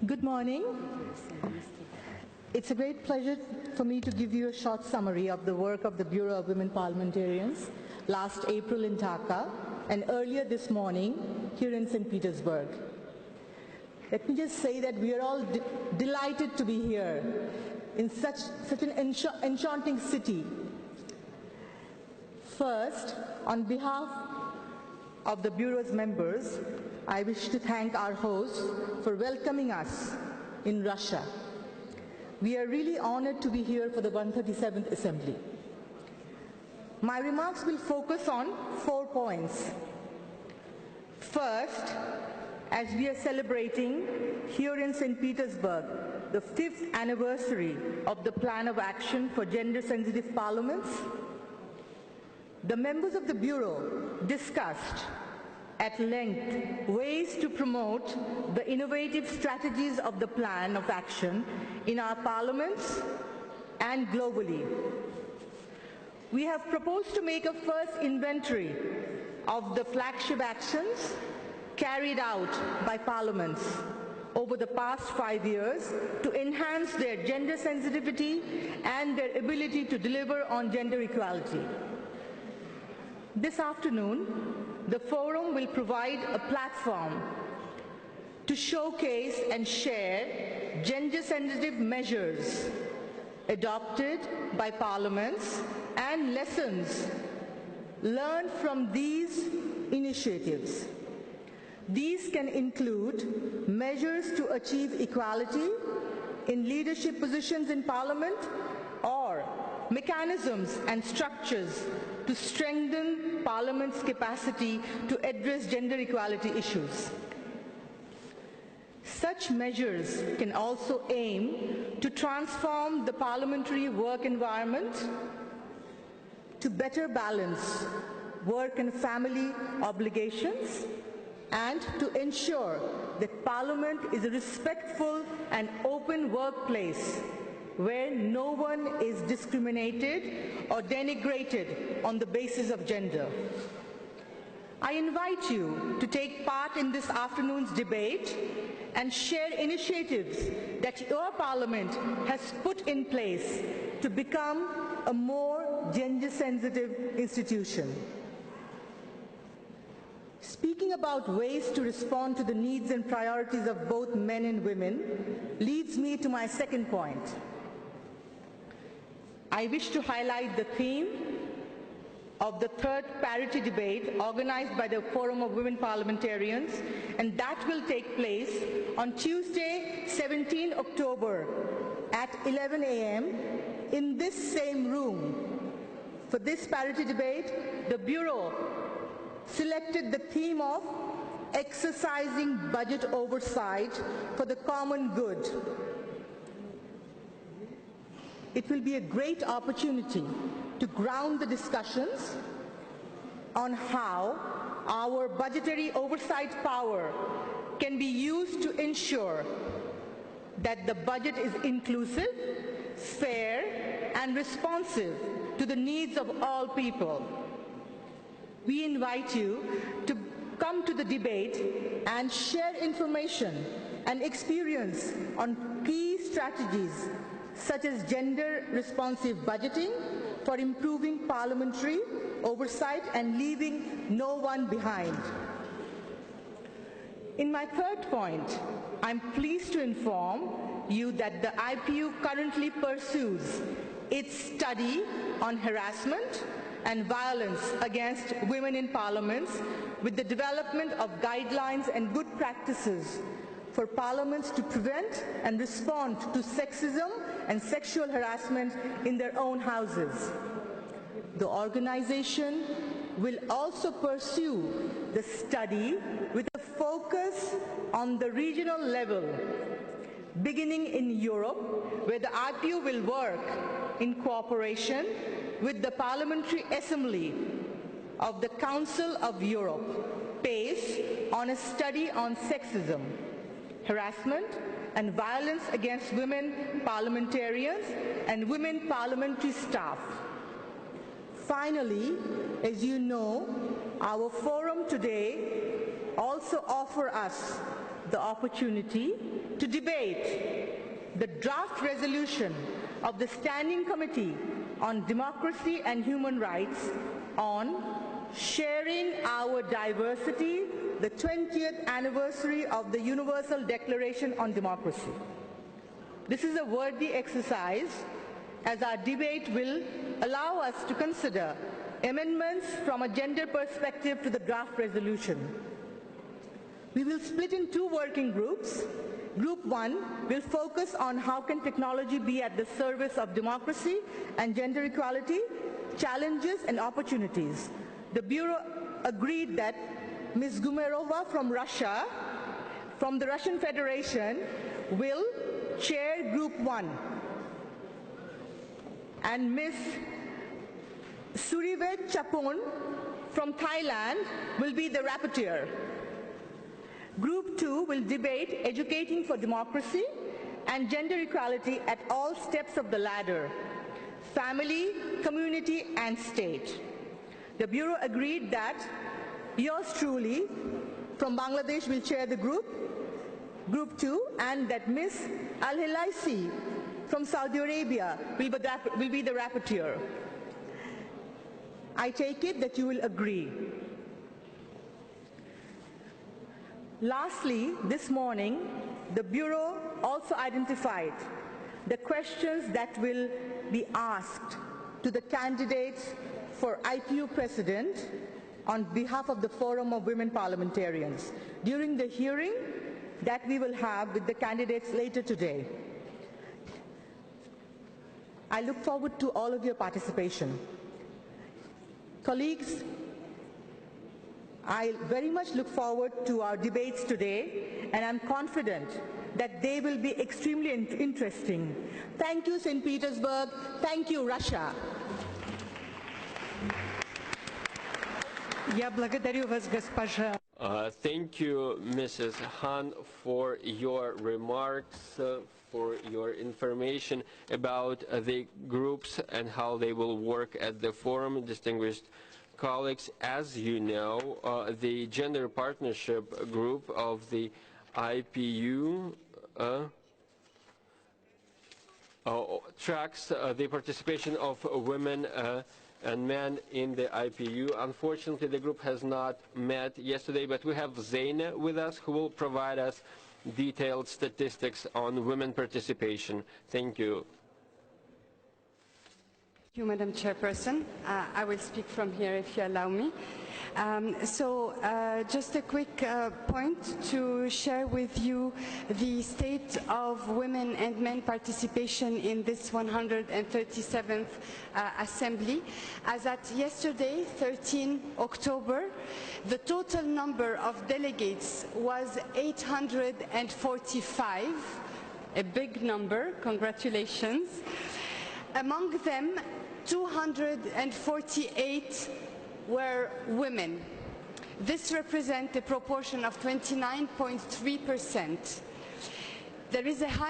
Good morning. It's a great pleasure for me to give you a short summary of the work of the Bureau of Women Parliamentarians last April in Dhaka and earlier this morning here in St. Petersburg. Let me just say that we are all delighted to be here in such an enchanting city. First, on behalf of the Bureau's members, I wish to thank our hosts for welcoming us in Russia. We are really honored to be here for the 137th Assembly. My remarks will focus on 4 points. First, as we are celebrating here in St. Petersburg the 5th anniversary of the Plan of Action for Gender-Sensitive Parliaments, the members of the Bureau discussed at length ways to promote the innovative strategies of the Plan of Action in our parliaments and globally. We have proposed to make a first inventory of the flagship actions carried out by parliaments over the past 5 years to enhance their gender sensitivity and their ability to deliver on gender equality. This afternoon, the forum will provide a platform to showcase and share gender-sensitive measures adopted by parliaments and lessons learned from these initiatives. These can include measures to achieve equality in leadership positions in parliament or mechanisms and structures to strengthen Parliament's capacity to address gender equality issues. Such measures can also aim to transform the parliamentary work environment to better balance work and family obligations and to ensure that Parliament is a respectful and open workplace where no one is discriminated or denigrated on the basis of gender. I invite you to take part in this afternoon's debate and share initiatives that your Parliament has put in place to become a more gender-sensitive institution. Speaking about ways to respond to the needs and priorities of both men and women leads me to my second point. I wish to highlight the theme of the third parity debate organized by the Forum of Women Parliamentarians, and that will take place on Tuesday, 17 October at 11 a.m. in this same room. For this parity debate, the Bureau selected the theme of exercising budget oversight for the common good. It will be a great opportunity to ground the discussions on how our budgetary oversight power can be used to ensure that the budget is inclusive, fair, and responsive to the needs of all people. We invite you to come to the debate and share information and experience on key strategies such as gender-responsive budgeting for improving parliamentary oversight and leaving no one behind. In my third point, I'm pleased to inform you that the IPU currently pursues its study on harassment and violence against women in parliaments with the development of guidelines and good practices for parliaments to prevent and respond to sexism and sexual harassment in their own houses. The organization will also pursue the study with a focus on the regional level, beginning in Europe, where the IPU will work in cooperation with the Parliamentary Assembly of the Council of Europe, based on a study on sexism, harassment, and violence against women parliamentarians and women parliamentary staff. Finally, as you know, our forum today also offers us the opportunity to debate the draft resolution of the Standing Committee on Democracy and Human Rights on Sharing Our Diversity, the 20th anniversary of the Universal Declaration on Democracy. This is a worthy exercise, as our debate will allow us to consider amendments from a gender perspective to the draft resolution. We will split in two working groups. Group 1 will focus on how can technology be at the service of democracy and gender equality, challenges and opportunities. The Bureau agreed that Ms. Gumerova from Russia, from the Russian Federation, will chair Group 1. And Ms. Surivet Chapon from Thailand will be the rapporteur. Group 2 will debate educating for democracy and gender equality at all steps of the ladder: family, community, and state. The Bureau agreed that yours truly from Bangladesh will chair the Group 2, and that Ms. Al-Hilaisi from Saudi Arabia will be the rapporteur. I take it that you will agree. Lastly, this morning, the Bureau also identified the questions that will be asked to the candidates for IPU President on behalf of the Forum of Women Parliamentarians during the hearing that we will have with the candidates later today. I look forward to all of your participation. Colleagues, I very much look forward to our debates today, and I'm confident that they will be extremely interesting. Thank you, St. Petersburg. Thank you, Russia. Я благодарю вас, госпожа. Thank you, Mrs. Han, for your remarks, for your information about the groups and how they will work at the forum. Distinguished colleagues, as you know, the Gender Partnership Group of the IPU tracks the participation of women and men in the IPU. Unfortunately, the group has not met yesterday, but we have Zaina with us, who will provide us detailed statistics on women participation. Thank you. Thank you, Madam Chairperson. I will speak from here if you allow me. Just a quick point to share with you the state of women and men participation in this 137th Assembly. As at yesterday, 13 October, the total number of delegates was 845, a big number, congratulations. Among them, 248 were women. This represents a proportion of 29.3%. There is a high